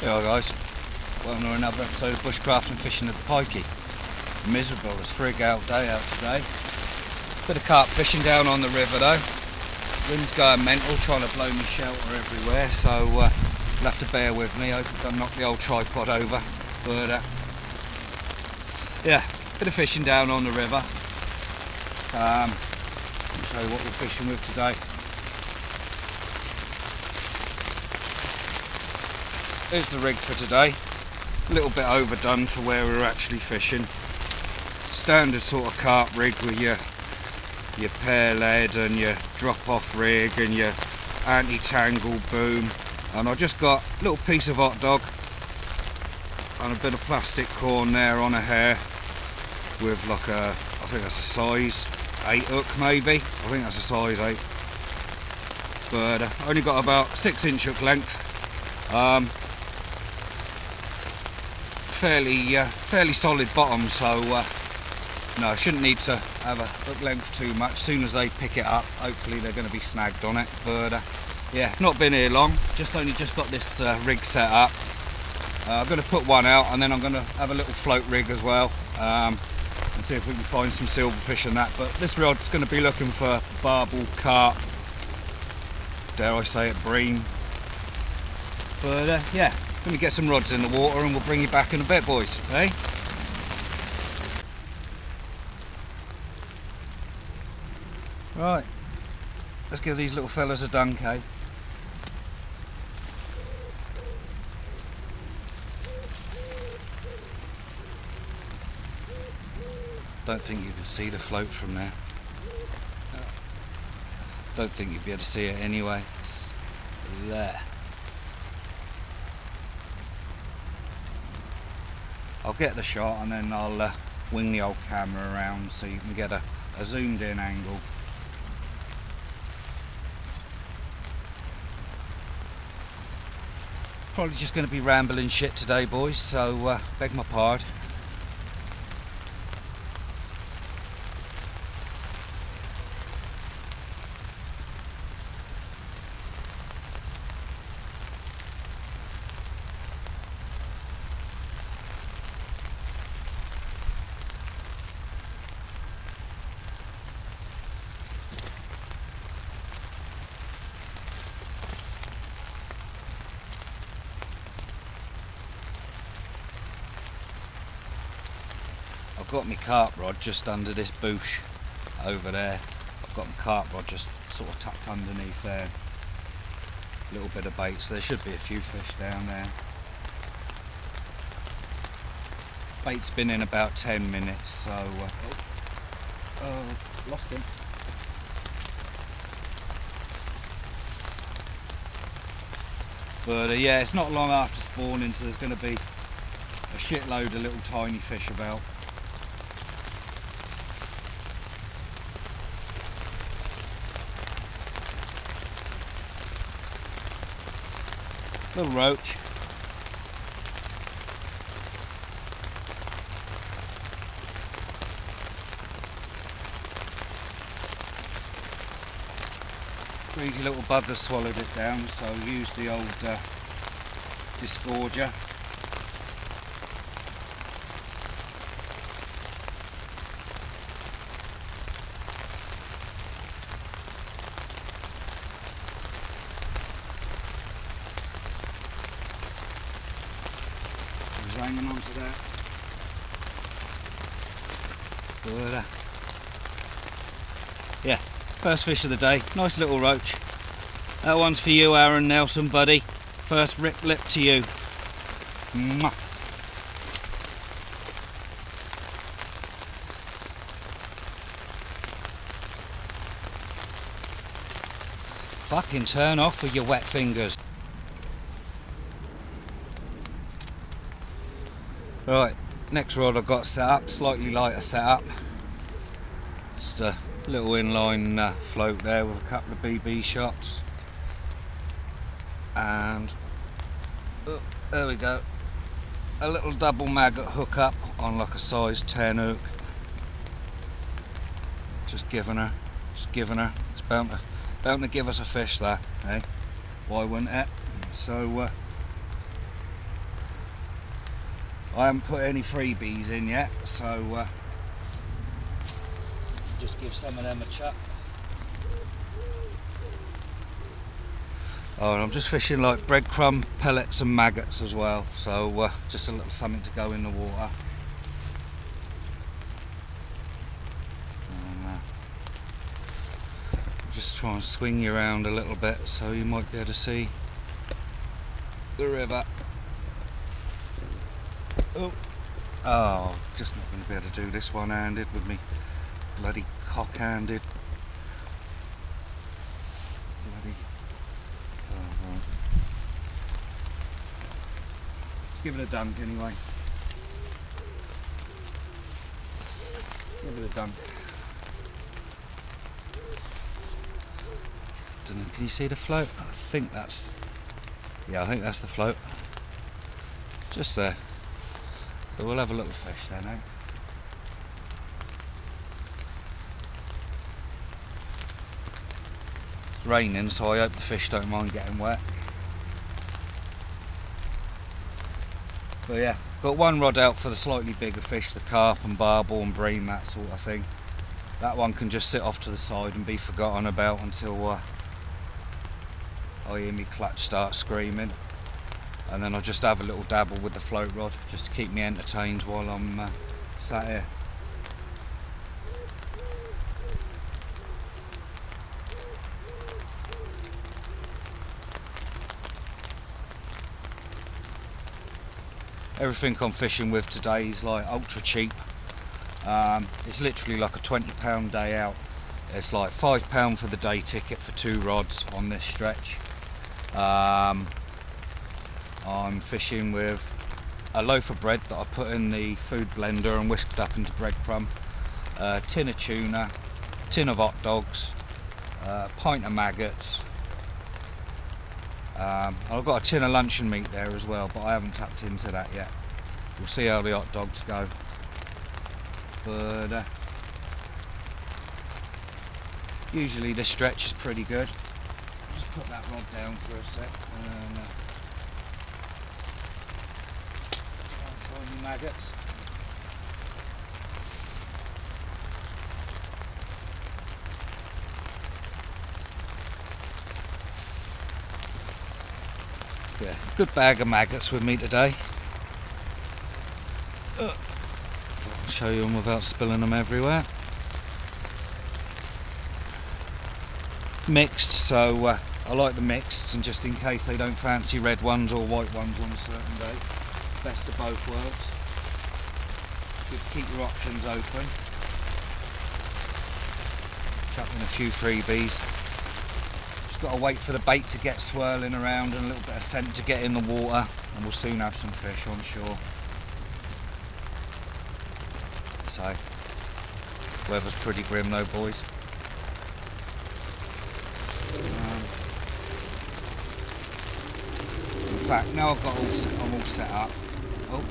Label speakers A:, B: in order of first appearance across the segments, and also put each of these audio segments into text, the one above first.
A: Hello guys, welcome to another episode of Bushcraft and Fishing at the Pikey. Miserable as frig out day out today. Bit of carp fishing down on the river though. Wind's going mental, trying to blow me shelter everywhere, so you'll have to bear with me. I hope I don't knock the old tripod over. But yeah, bit of fishing down on the river. I'll show you what we're fishing with today. Here's the rig for today. A little bit overdone for where we're actually fishing. Standard sort of carp rig with your pair lead and your drop off rig and your anti-tangle boom. And I just got a little piece of hot dog and a bit of plastic corn there on a hair with like a, I think that's a size 8 hook maybe. I think that's a size 8. But I only got about 6-inch hook length. Fairly solid bottom, so no, shouldn't need to have a hook length too much. As soon as they pick it up, hopefully they're going to be snagged on it. But yeah, not been here long. Only just got this rig set up. I'm going to put one out, and then I'm going to have a little float rig as well, and see if we can find some silverfish and that. But this rod's going to be looking for barbel, carp, dare I say it, bream. But yeah, going to get some rods in the water and we'll bring you back in a bit, boys, eh? Right, let's give these little fellas a dunk, eh? Don't think you can see the float from there. Don't think you'll be able to see it anyway. It's there. I'll get the shot and then I'll wing the old camera around so you can get a zoomed in angle. Probably just going to be rambling shit today, boys, so beg my pardon. I've got my carp rod just under this bush over there. I've got my carp rod just sort of tucked underneath there. A little bit of bait, so there should be a few fish down there. Bait's been in about 10 minutes, so lost him. But yeah, it's not long after spawning, so there's going to be a shitload of little tiny fish about. Little roach. Greedy little bugger swallowed it down, so I'll use the old disgorger. Hanging on to that. But, yeah, first fish of the day. Nice little roach. That one's for you, Aaron Nelson, buddy. First rip lip to you. Mwah. Fucking turn off with your wet fingers. Right, next rod I've got set up, slightly lighter setup. Just a little inline float there with a couple of BB shots. And there we go. A little double maggot hook up on like a size 10 hook. Just giving her. It's bound to give us a fish, that, eh? Why wouldn't it? So I haven't put any freebies in yet, so just give some of them a chuck. Oh, and I'm just fishing like breadcrumb, pellets and maggots as well, so just a little something to go in the water. And, just try and swing you around a little bit so you might be able to see the river. Oh, just not going to be able to do this one-handed with me bloody cock-handed. Bloody. Oh, right. Let's give it a dunk anyway. Give it a dunk. Dunno, can you see the float? I think that's. Yeah, I think that's the float. Just there. So we'll have a little fish then, eh? It's raining, so I hope the fish don't mind getting wet. But yeah, got one rod out for the slightly bigger fish, the carp and barbel and bream, that sort of thing. That one can just sit off to the side and be forgotten about until I hear me clutch start screaming. And then I'll just have a little dabble with the float rod just to keep me entertained while I'm sat here. Everything I'm fishing with today is like ultra cheap. It's literally like a £20 day out. It's like £5 for the day ticket for 2 rods on this stretch. I'm fishing with a loaf of bread that I put in the food blender and whisked up into breadcrumb, a tin of tuna, tin of hot dogs, a pint of maggots. I've got a tin of luncheon meat there as well, but I haven't tapped into that yet. We'll see how the hot dogs go. But usually this stretch is pretty good. Just put that rod down for a sec and try and find the maggots. Yeah, good bag of maggots with me today. I'll show you them without spilling them everywhere. Mixed, so I like the mixed, and just in case they don't fancy red ones or white ones on a certain day, best of both worlds. Good to keep your options open. Chuck in a few freebies. Just got to wait for the bait to get swirling around and a little bit of scent to get in the water, and we'll soon have some fish on shore. So, weather's pretty grim though, boys. In fact, now I've got I'm all set up. Oh.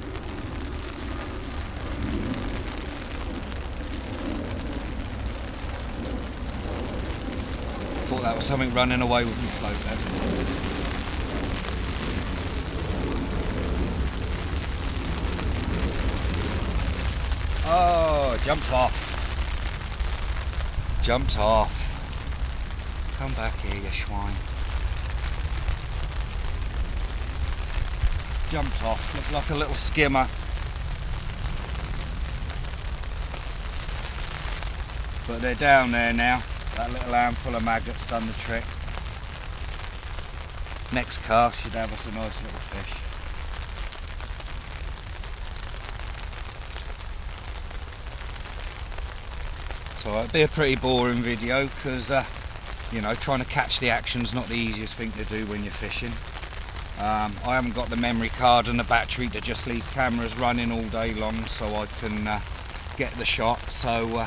A: Thought that was something running away with me float then. Oh, jumped off. Jumped off. Come back here, you swine. Jumped off. Looked like a little skimmer. But they're down there now. That little handful of maggots done the trick. Next cast should have us a nice little fish. So it'll be a pretty boring video because you know, trying to catch the action's not the easiest thing to do when you're fishing. I haven't got the memory card and the battery to just leave cameras running all day long so I can get the shot. So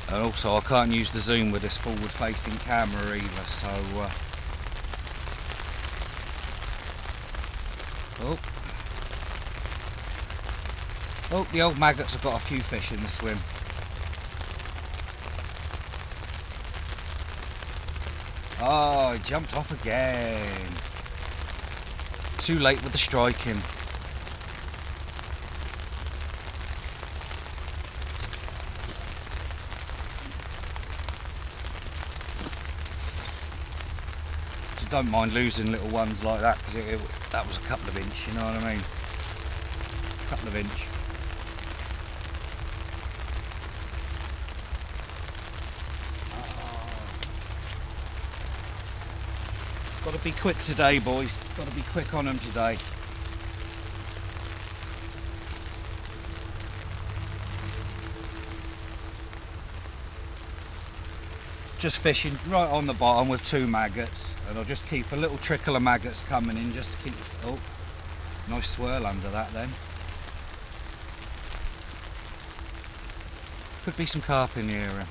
A: and also I can't use the zoom with this forward facing camera either, so oh, Oh, the old maggots have got a few fish in the swim. Oh, he jumped off again. Too late with the striking. So don't mind losing little ones like that, because that was a couple of inch, you know what I mean? A couple of inch. Got to be quick today, boys. Got to be quick on them today. Just fishing right on the bottom with 2 maggots, and I'll just keep a little trickle of maggots coming in just to keep. Oh, nice swirl under that then. Could be some carp in the area.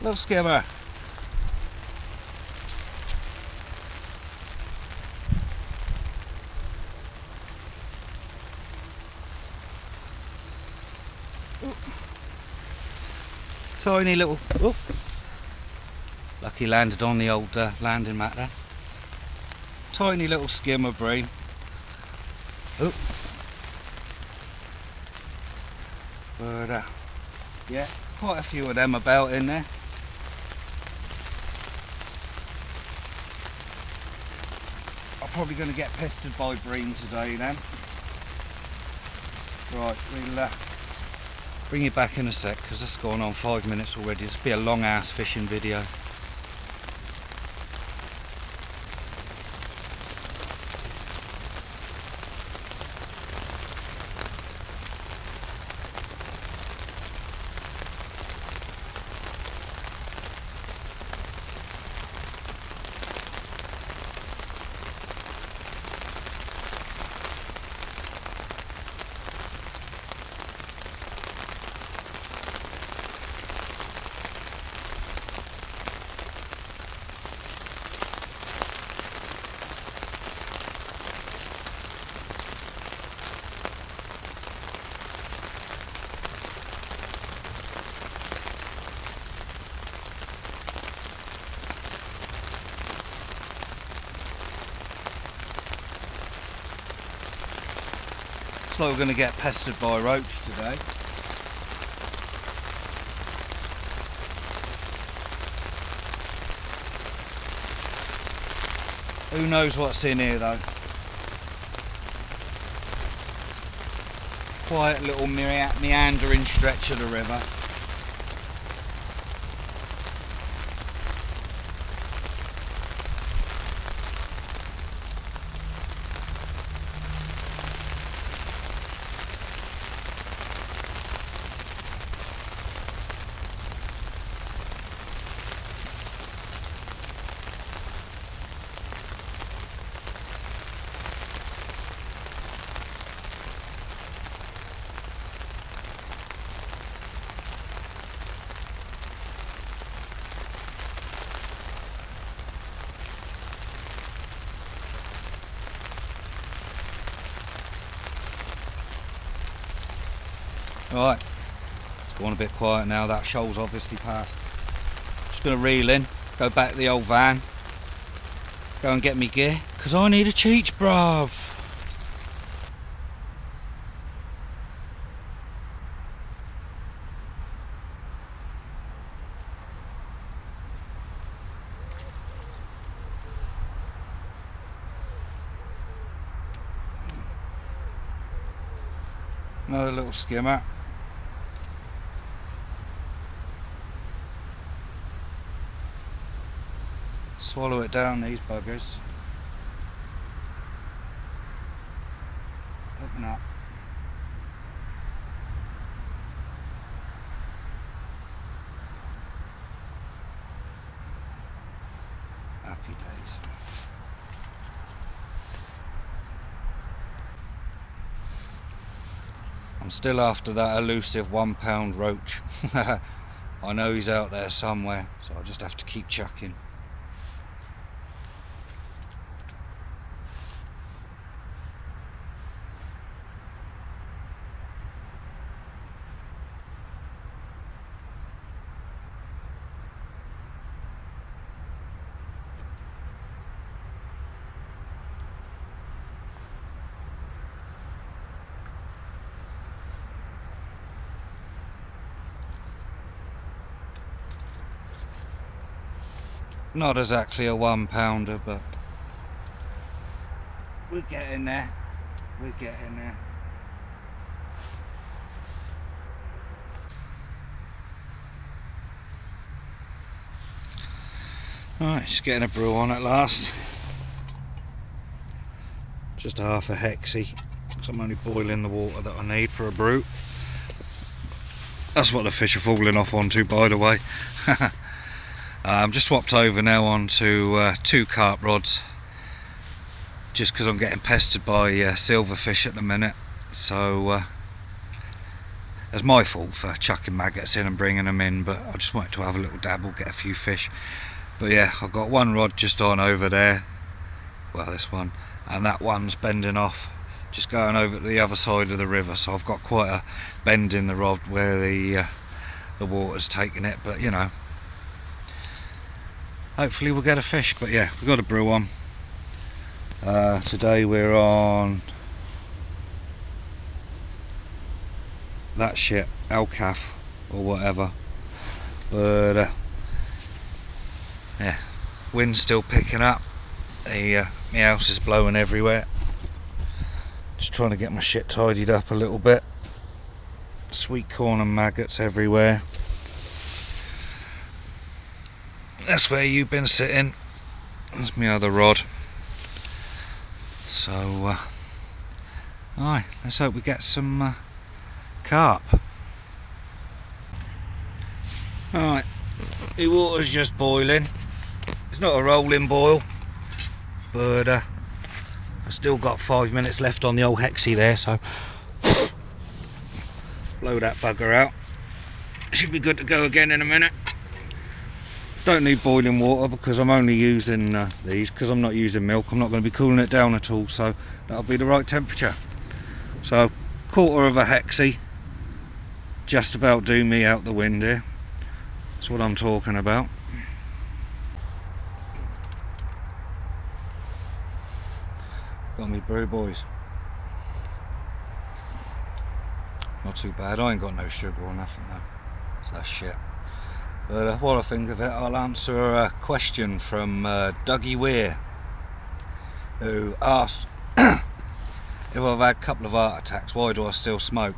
A: Little skimmer. Ooh. Tiny little. Ooh. Lucky landed on the old landing mat there. Tiny little skimmer bream. Ooh. But yeah, quite a few of them about in there. Probably going to get pestered by bream today then. Right, we'll bring you back in a sec, because that's gone on 5 minutes already. This will be a long ass fishing video. Looks like we're going to get pestered by roach today. Who knows what's in here though. Quiet little meandering stretch of the river. Right, it's gone a bit quiet now. That shoal's obviously passed. Just gonna reel in, go back to the old van, go and get me gear, because I need a cheech, bruv. Another little skimmer. Swallow it down, these buggers. Open up. Happy days. I'm still after that elusive £1 roach. I know he's out there somewhere, so I'll just have to keep chucking. Not exactly a 1 pounder, but we're getting there. We're getting there. Alright, just getting a brew on at last. Just half a hexy, because I'm only boiling the water that I need for a brew. That's what the fish are falling off onto, by the way. I'm just swapped over now onto 2 carp rods, just because I'm getting pestered by silverfish at the minute. So it's my fault for chucking maggots in and bringing them in, but I just wanted to have a little dabble, get a few fish. But yeah, I've got 1 rod just on over there, well, this one, and that one's bending off, just going over to the other side of the river, so I've got quite a bend in the rod where the water's taking it. But you know, hopefully we'll get a fish. But yeah, we've got a brew on. Today we're on that shit, Alcaf or whatever. But yeah, wind's still picking up. My house is blowing everywhere. Just trying to get my shit tidied up a little bit. Sweet corn and maggots everywhere. That's where you've been sitting. That's my other rod. So alright, let's hope we get some carp. Alright, the water's just boiling. It's not a rolling boil, but I've still got 5 minutes left on the old hexy there, so blow that bugger out. Should be good to go again in a minute. Don't need boiling water because I'm only using these, because I'm not using milk. I'm not going to be cooling it down at all, so that'll be the right temperature. So 1/4 of a hexy, just about do me out the wind here. That's what I'm talking about. Got me brew, boys. Not too bad. I ain't got no sugar or nothing though, so that's shit. But while I think of it, I'll answer a question from Dougie Weir, who asked if I've had a couple of heart attacks, why do I still smoke?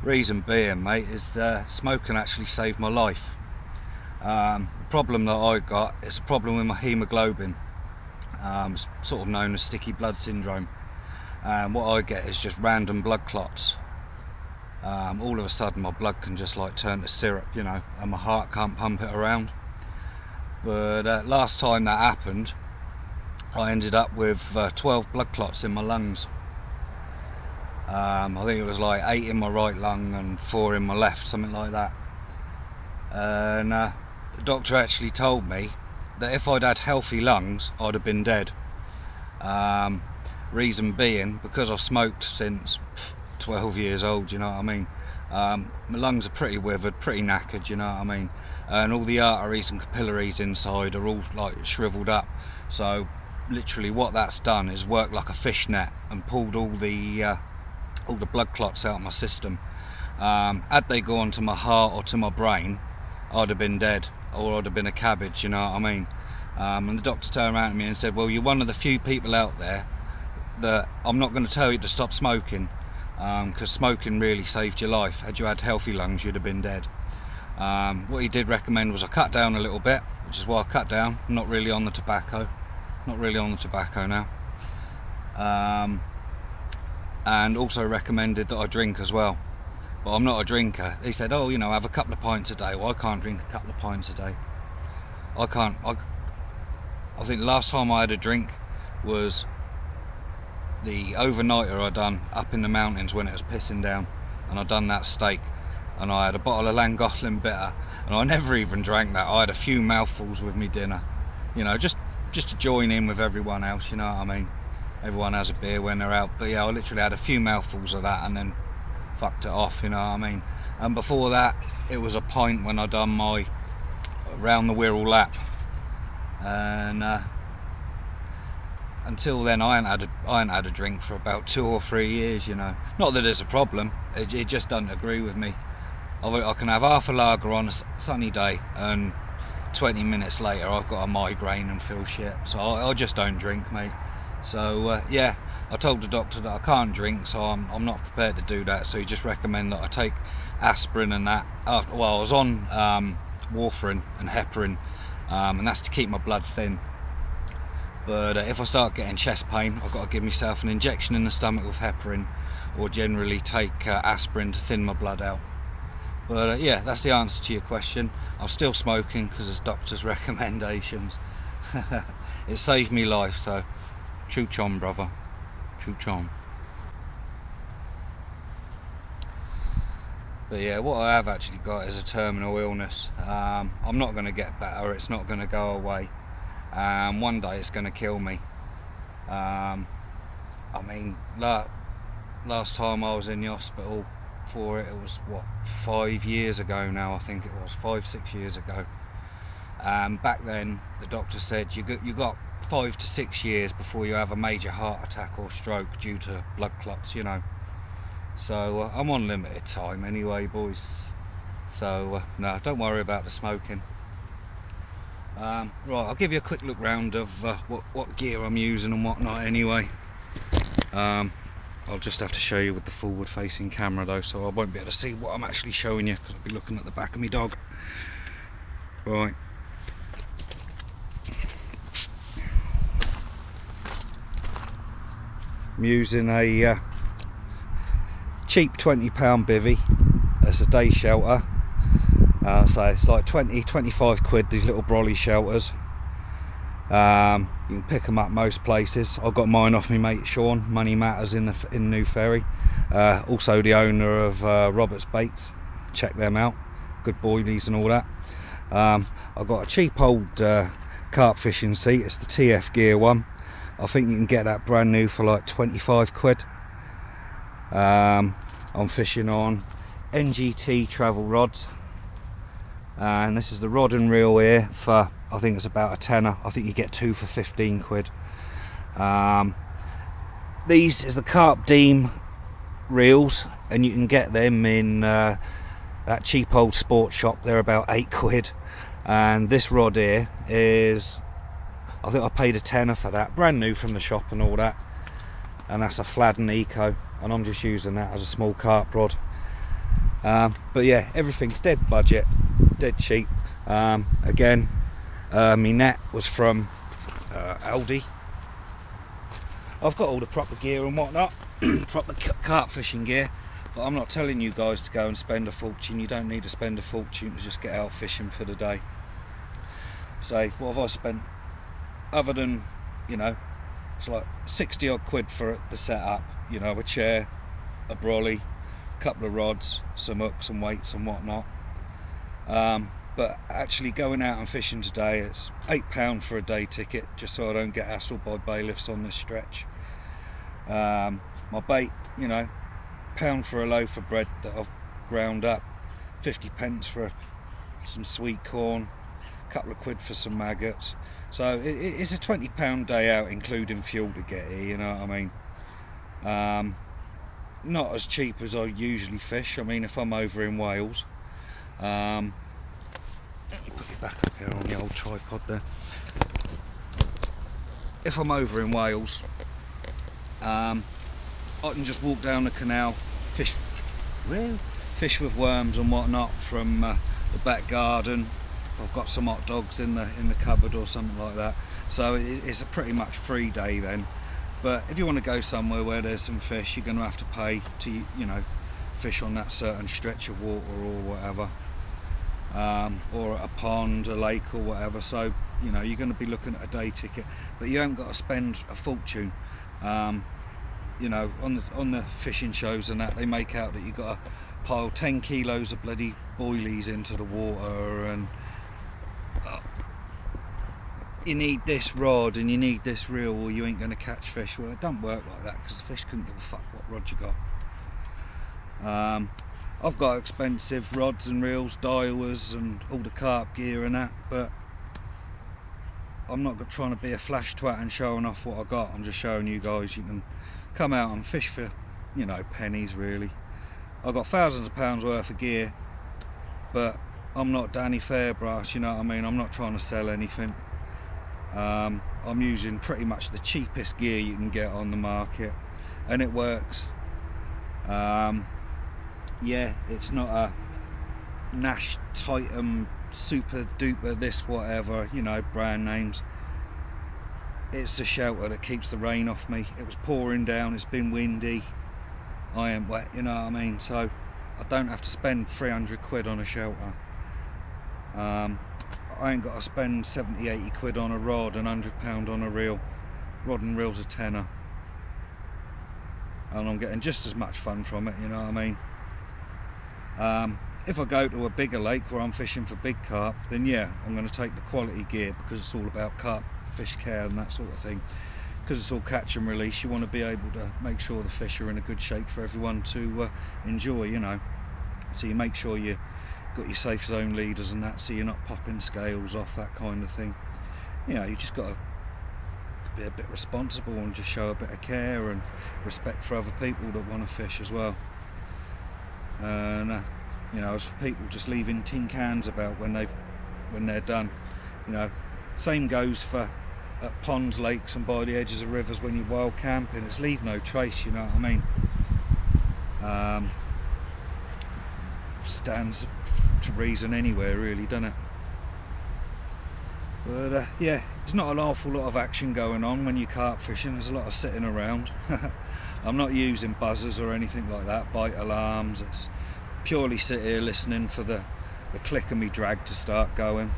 A: Reason being, mate, is smoking actually saved my life. The problem that I got is a problem with my haemoglobin. It's sort of known as sticky blood syndrome. What I get is just random blood clots. All of a sudden my blood can just like turn to syrup, you know, and my heart can't pump it around. But last time that happened, I ended up with 12 blood clots in my lungs. I think it was like 8 in my right lung and 4 in my left, something like that. And the doctor actually told me that if I'd had healthy lungs, I'd have been dead. Reason being, because I've smoked since 12 years old, you know what I mean. My lungs are pretty withered, pretty knackered, you know what I mean. And all the arteries and capillaries inside are all like shriveled up. So literally what that's done is worked like a fishnet and pulled all the blood clots out of my system. Had they gone to my heart or to my brain, I'd have been dead, or I'd have been a cabbage, you know what I mean. And the doctor turned around to me and said, well, you're one of the few people out there that I'm not going to tell you to stop smoking, because smoking really saved your life. Had you had healthy lungs, you'd have been dead. What he did recommend was I cut down a little bit, which is why I cut down. I'm not really on the tobacco, now. And also recommended that I drink as well, but I'm not a drinker. He said, oh, you know, have a couple of pints a day. Well, I can't drink a couple of pints a day. I can't. I think the last time I had a drink was the overnighter I done up in the mountains when it was pissing down, and I done that steak, and I had a bottle of Llangollen bitter, and I never even drank that. I had a few mouthfuls with me dinner, you know, just to join in with everyone else, you know what I mean. Everyone has a beer when they're out, but yeah, I literally had a few mouthfuls of that and then fucked it off, you know what I mean. And before that, it was a pint when I done my round the Wirral lap, and until then I ain't had a drink for about 2 or 3 years, you know. Not that it's a problem, it just doesn't agree with me. I can have half a lager on a sunny day and 20 minutes later I've got a migraine and feel shit. So I just don't drink, mate. So yeah, I told the doctor that I can't drink, so I'm not prepared to do that. So he just recommended that I take aspirin and that. Well, I was on warfarin and heparin, and that's to keep my blood thin. But if I start getting chest pain, I've got to give myself an injection in the stomach with heparin, or generally take aspirin to thin my blood out. But yeah, that's the answer to your question. I'm still smoking because it's doctor's recommendations. It saved me life, so chooch on, brother, chooch on. But yeah, what I have actually got is a terminal illness. I'm not going to get better, it's not going to go away. One day it's going to kill me. I mean, last time I was in the hospital for it, was what, 5 years ago now, I think it was 5-6 years ago. Back then the doctor said you got 5 to 6 years before you have a major heart attack or stroke due to blood clots, you know. So I'm on limited time anyway, boys. So no, don't worry about the smoking. Right, I'll give you a quick look round of what gear I'm using and whatnot anyway. I'll just have to show you with the forward facing camera though, so I won't be able to see what I'm actually showing you because I'll be looking at the back of my dog. Right. I'm using a cheap £20 bivvy as a day shelter. So it's like 20-25 quid, these little brolly shelters. You can pick them up most places. I got mine off my mate Sean, Money Matters in New Ferry. Also the owner of Robert's Baits. Check them out, good boilies and all that. I've got a cheap old carp fishing seat. It's the TF Gear one. I think you can get that brand new for like 25 quid. I'm fishing on NGT travel rods, and this is the rod and reel here for, I think it's about a tenner. I think you get 2 for 15 quid. These is the Carp Deem reels, and you can get them in that cheap old sports shop. They're about 8 quid. And this rod here is, I think I paid a tenner for that, brand new from the shop and all that. And that's a Fladden Eco, and I'm just using that as a small carp rod. But yeah, everything's dead budget, dead cheap. Again, my net was from Aldi. I've got all the proper gear and whatnot, proper carp fishing gear, but I'm not telling you guys to go and spend a fortune. You don't need to spend a fortune to just get out fishing for the day. So what have I spent, other than, you know, it's like 60 odd quid for the setup, you know, a chair, a brolly, a couple of rods, some hooks and weights and whatnot. But actually going out and fishing today, it's £8 for a day ticket, just so I don't get hassled by bailiffs on this stretch. My bait, you know, £1 for a loaf of bread that I've ground up, 50p for some sweet corn, a couple of quid for some maggots. So it's a £20 day out, including fuel to get here, you know what I mean. Not as cheap as I usually fish. I mean, if I'm over in Wales, let me put it back up here on the old tripod there. If I'm over in Wales, I can just walk down the canal, fish with worms and whatnot from the back garden. I've got some hot dogs in the cupboard or something like that. So it's a pretty much free day then. But if you want to go somewhere where there's some fish, you're going to have to pay to, you know, fish on that certain stretch of water or whatever. Or at a pond, a lake or whatever. So, you know, you're going to be looking at a day ticket, but you haven't got to spend a fortune. You know, on the fishing shows and that, they make out that you've got to pile 10 kilos of bloody boilies into the water, and you need this rod and you need this reel or you ain't going to catch fish. Well, it don't work like that, because the fish couldn't give a fuck what rod you got. I've got expensive rods and reels, Daiwas and all the carp gear and that, but I'm not trying to be a flash twat and showing off what I got. I'm just showing you guys you can come out and fish for, you know, pennies really. I've got thousands of pounds worth of gear, but I'm not Danny Fairbrass, you know what I mean? I'm not trying to sell anything. I'm using pretty much the cheapest gear you can get on the market, and it works. Yeah, it's not a Nash Titan super duper this whatever, you know, brand names. It's a shelter that keeps the rain off me. It was pouring down, it's been windy, I am wet, you know what I mean? So I don't have to spend 300 quid on a shelter. I ain't got to spend 70-80 quid on a rod and £100 on a reel. Rod and reel's a tenner, and I'm getting just as much fun from it, you know what I mean? If I go to a bigger lake where I'm fishing for big carp, then yeah, I'm going to take the quality gear, because it's all about carp fish care and that sort of thing. Because it's all catch and release, you want to be able to make sure the fish are in a good shape for everyone to enjoy, you know. So you make sure you got your safe zone leaders and that, so you're not popping scales off, that kind of thing. You know, you just got to be a bit responsible and just show a bit of care and respect for other people that want to fish as well. And you know, as for people just leaving tin cans about when they're done, you know, same goes for at ponds, lakes and by the edges of rivers when you're wild camping. It's leave no trace, you know what I mean? Stands to reason anywhere really, doesn't it? But yeah, there's not an awful lot of action going on when you're carp fishing. There's a lot of sitting around. I'm not using buzzers or anything like that, bite alarms. It's purely sit here listening for the click of me drag to start going.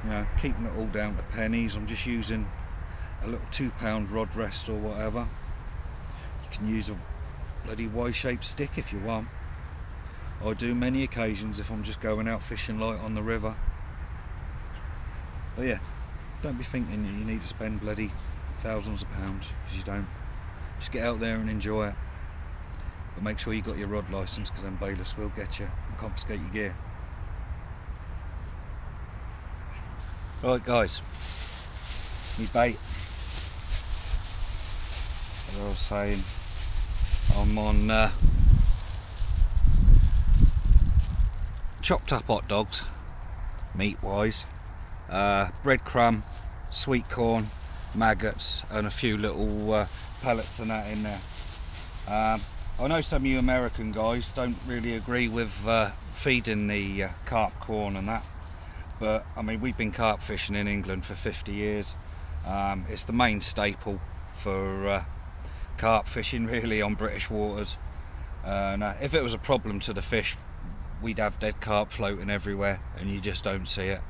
A: You know, keeping it all down to pennies. I'm just using a little £2 rod rest or whatever. You can use a bloody Y-shaped stick if you want. I do many occasions if I'm just going out fishing light on the river. But yeah, don't be thinking you need to spend bloody thousands of pounds, because you don't. Just get out there and enjoy it. But make sure you got your rod licence, because then bailiffs will get you and confiscate your gear. Right guys, me bait. As I was saying, I'm on chopped up hot dogs, meat wise, breadcrumb, sweet corn, maggots and a few little pellets and that in there. I know some of you American guys don't really agree with feeding the carp corn and that, but I mean, we've been carp fishing in England for 50 years. It's the main staple for carp fishing really on British waters. And if it was a problem to the fish, we'd have dead carp floating everywhere, and you just don't see it.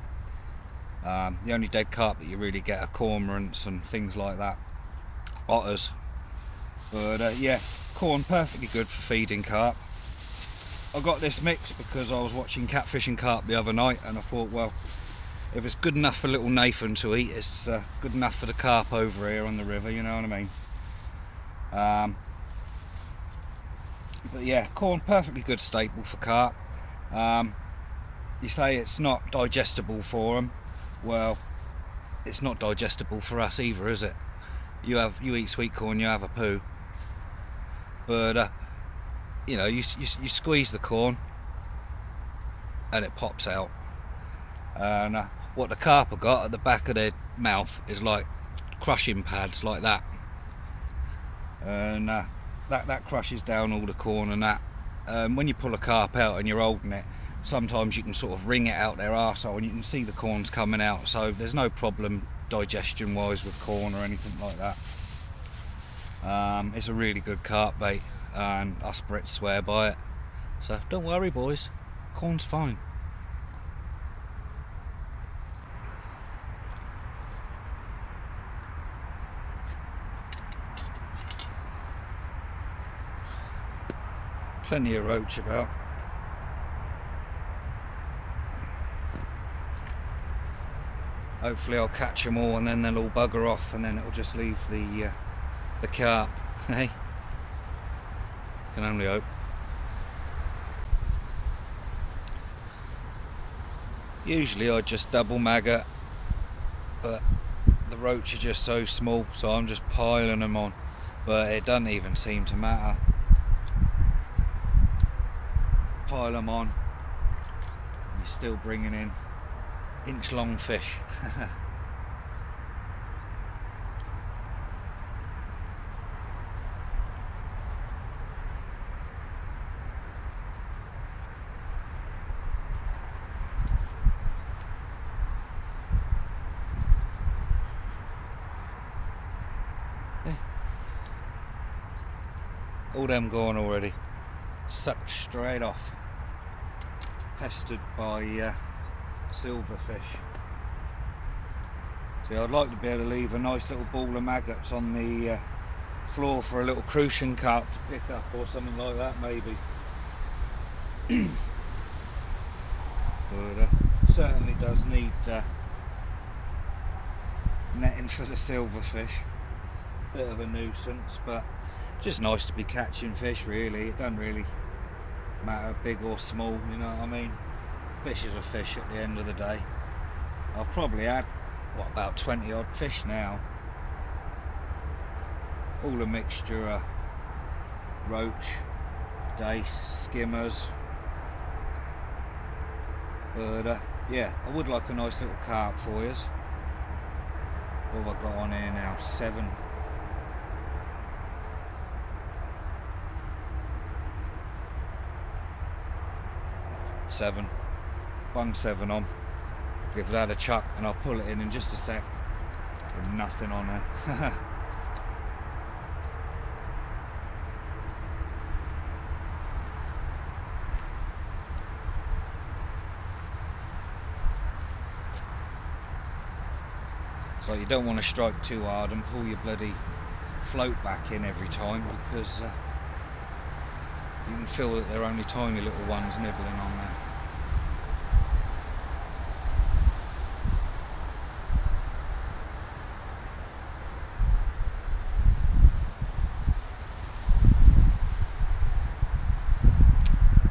A: The only dead carp that you really get are cormorants and things like that, otters. But yeah, corn perfectly good for feeding carp. I got this mix because I was watching catfishing carp the other night, and I thought, well, if it's good enough for little Nathan to eat, it's good enough for the carp over here on the river, you know what I mean? But yeah, corn perfectly good staple for carp. You say it's not digestible for them. Well, it's not digestible for us either, is it? You eat sweet corn, you have a poo. But you know, you squeeze the corn and it pops out. And what the carp have got at the back of their mouth is like crushing pads like that, and that crushes down all the corn and that. When you pull a carp out and you're holding it, sometimes you can sort of wring it out their arsehole and you can see the corns coming out, so there's no problem digestion wise with corn or anything like that. It's a really good carp bait, and us Brits swear by it, so don't worry boys, corn's fine. Plenty of roach about. Hopefully I'll catch them all and then they'll all bugger off, and then it'll just leave the carp. Hey, can only hope. Usually I just double maggot, but the roach are just so small, so I'm just piling them on. But it doesn't even seem to matter. Pile them on, it's still bringing in inch-long fish. All them gone already, sucked straight off, pestered by silverfish. See, I'd like to be able to leave a nice little ball of maggots on the floor for a little crucian carp to pick up or something like that maybe. But certainly does need netting for the silverfish. Bit of a nuisance, but just nice to be catching fish really. It doesn't really matter big or small, you know what I mean. Fish is a fish at the end of the day. I've probably had, what, about 20 odd fish now. All a mixture of roach, dace, skimmers. But yeah, I would like a nice little carp for you. What have I got on here now? 7. Bung 7 on. Give that a chuck and I'll pull it in just a sec. With nothing on there. So you don't want to strike too hard and pull your bloody float back in every time, because you can feel that they're only tiny little ones nibbling on there.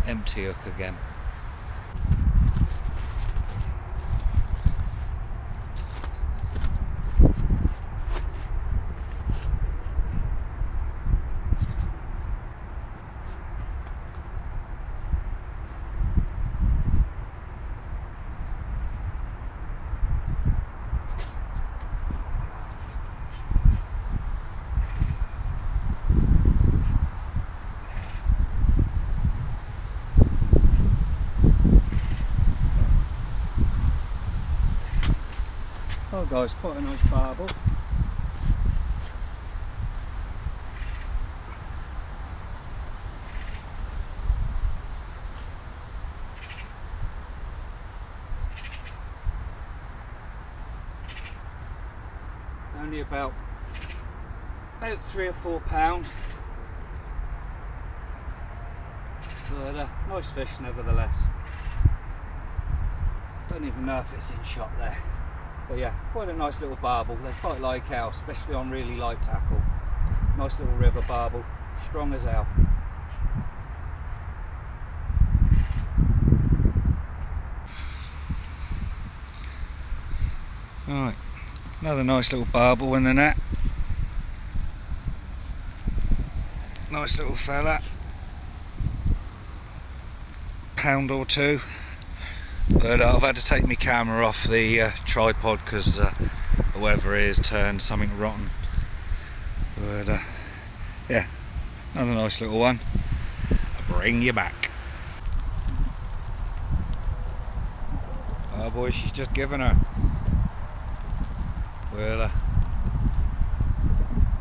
A: Empty hook again. Oh guys, quite a nice barbel. Only about 3 or 4 pound, but nice fish nevertheless. Don't even know if it's in shot there. But yeah, quite a nice little barbel. They fight like hell, especially on really light tackle. Nice little river barbel, strong as hell. Right, another nice little barbel in the net. Nice little fella. Pound or 2. But I've had to take my camera off the tripod because the weather is turned something rotten. But yeah, another nice little one. I'll bring you back. Oh boy, she's just given her.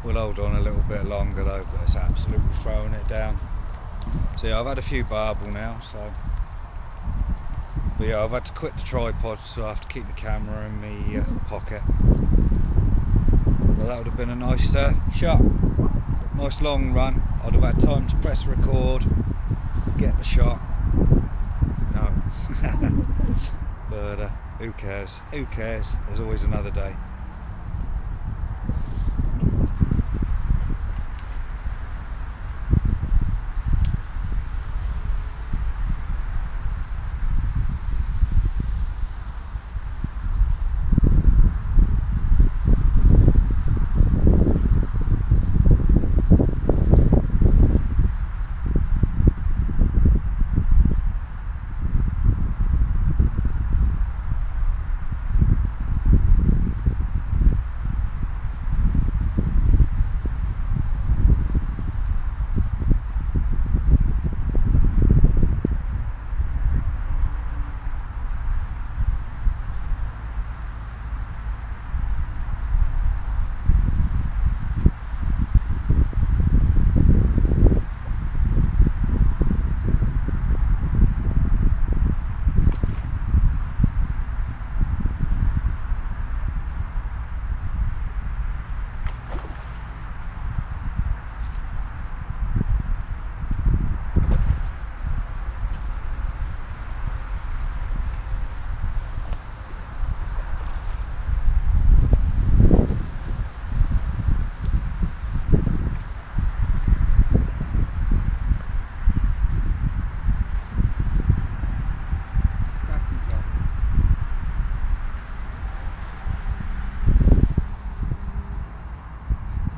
A: We'll hold on a little bit longer though, but it's absolutely throwing it down. So yeah, I've had a few barbel now, so. But yeah, I've had to quit the tripod, so I have to keep the camera in my pocket. Well, that would have been a nice shot. Nice long run. I'd have had time to press record, get the shot. No. But who cares? Who cares? There's always another day.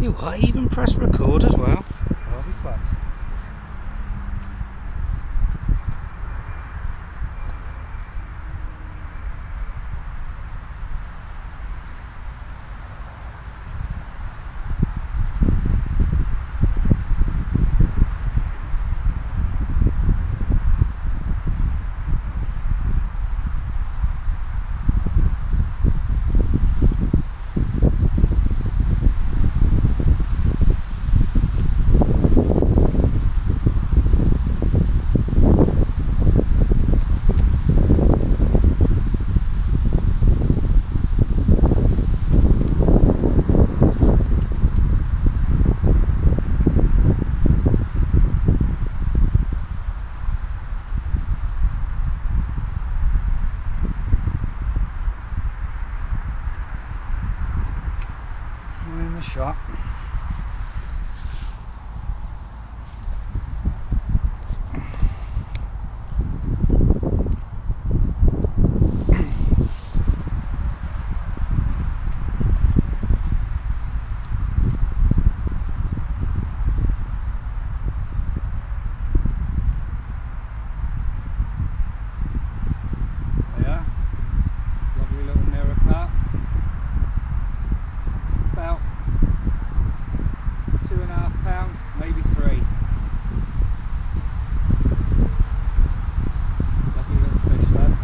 A: you what, even press record as well. I'll be fucked. I'm in the shot. Yeah, lovely little mirror car. About £2.5, maybe 3. Lovely little fish though.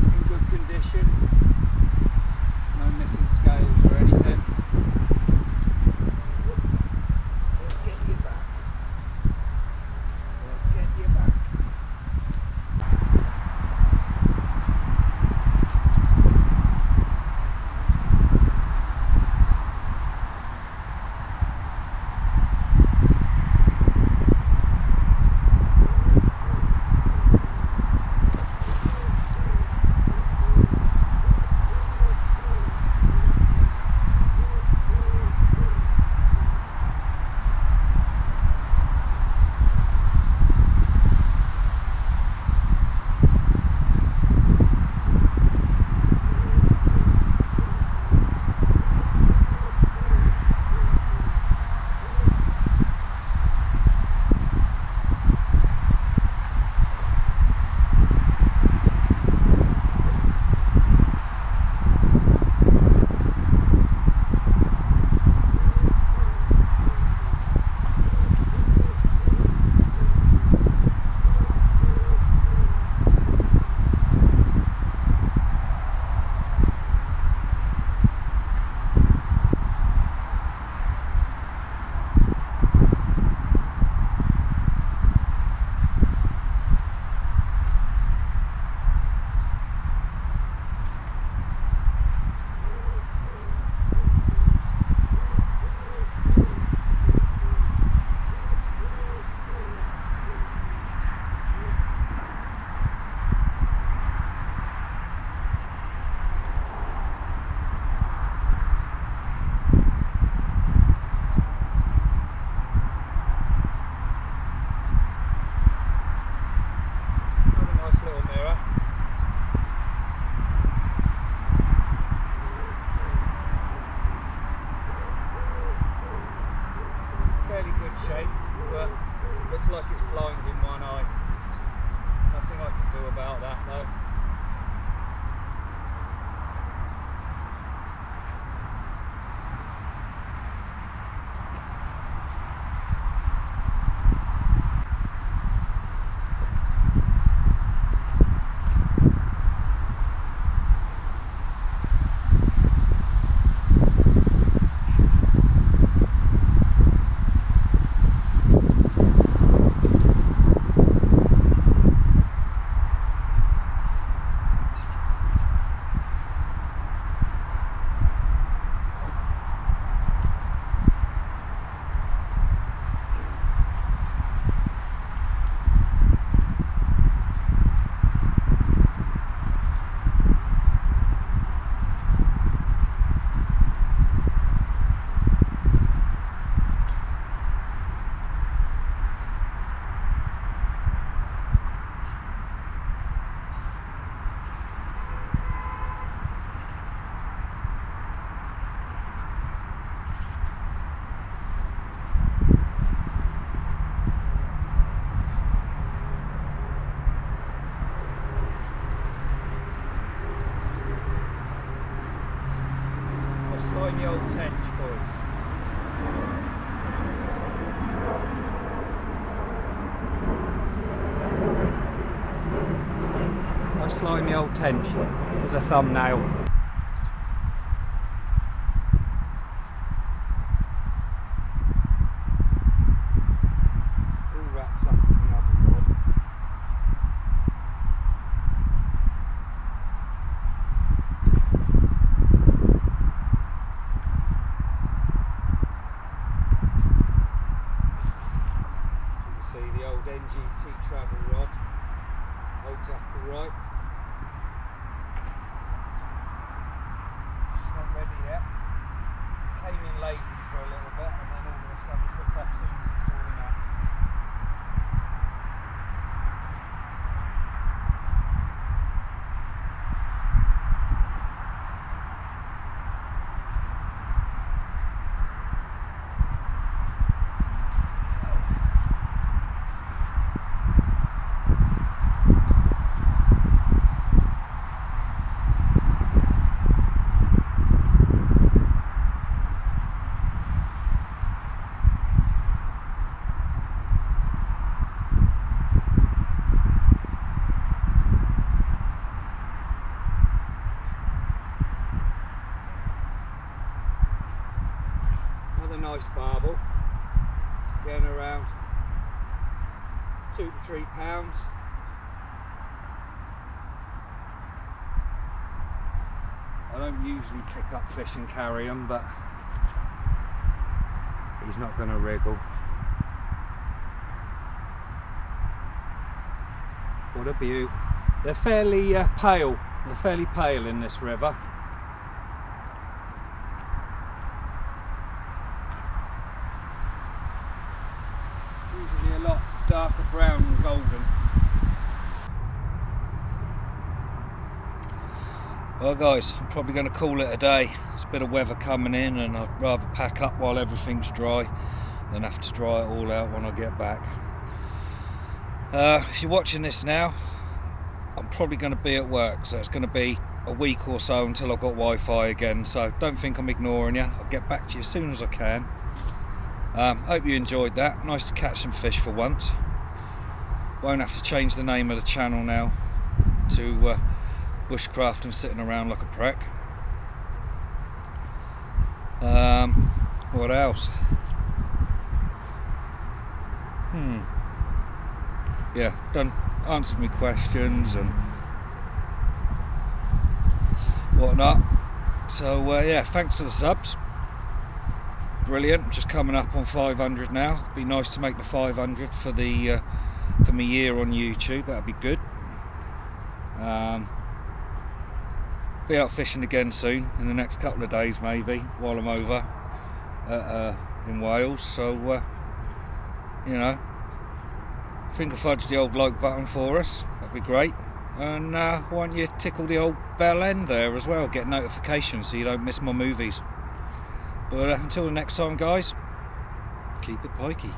A: In good condition. No missing scales or anything. Let's get you back. Let's get you back. Little mirror. Fairly good shape, but looks like it's blind in one eye. Nothing I can do about that though. slimy old tench, boys. Nice slimy old tench. There's a thumbnail. All wrapped up in the other rod. See the old NGT travel rod holds up alright. She's not ready yet. Came in lazy for a little bit and then all of a sudden took off as soon as it saw enough. Another nice barbel, again around 2 to 3 pounds. I don't usually pick up fish and carry them, but he's not going to wriggle. What a beaut. They're fairly pale. They're fairly pale in this river. Usually a lot darker brown and golden. Well guys, I'm probably going to call it a day. There's a bit of weather coming in and I'd rather pack up while everything's dry than have to dry it all out when I get back. If you're watching this now, I'm probably going to be at work, so it's going to be a week or so until I've got Wi-Fi again, so don't think I'm ignoring you. I'll get back to you as soon as I can. Hope you enjoyed that. Nice to catch some fish for once. Won't have to change the name of the channel now to bushcraft and sitting around like a prick. What else? Yeah, done, answered my questions and whatnot. So yeah, thanks for the subs. Brilliant. Just coming up on 500 now. Be nice to make the 500 for the for my year on YouTube. That'd be good. Be out fishing again soon in the next couple of days maybe while I'm over in Wales. So you know, finger fudge the old like button for us. That'd be great. And why don't you tickle the old bell end there as well, get notifications so you don't miss my movies. But until the next time guys, keep it pikey.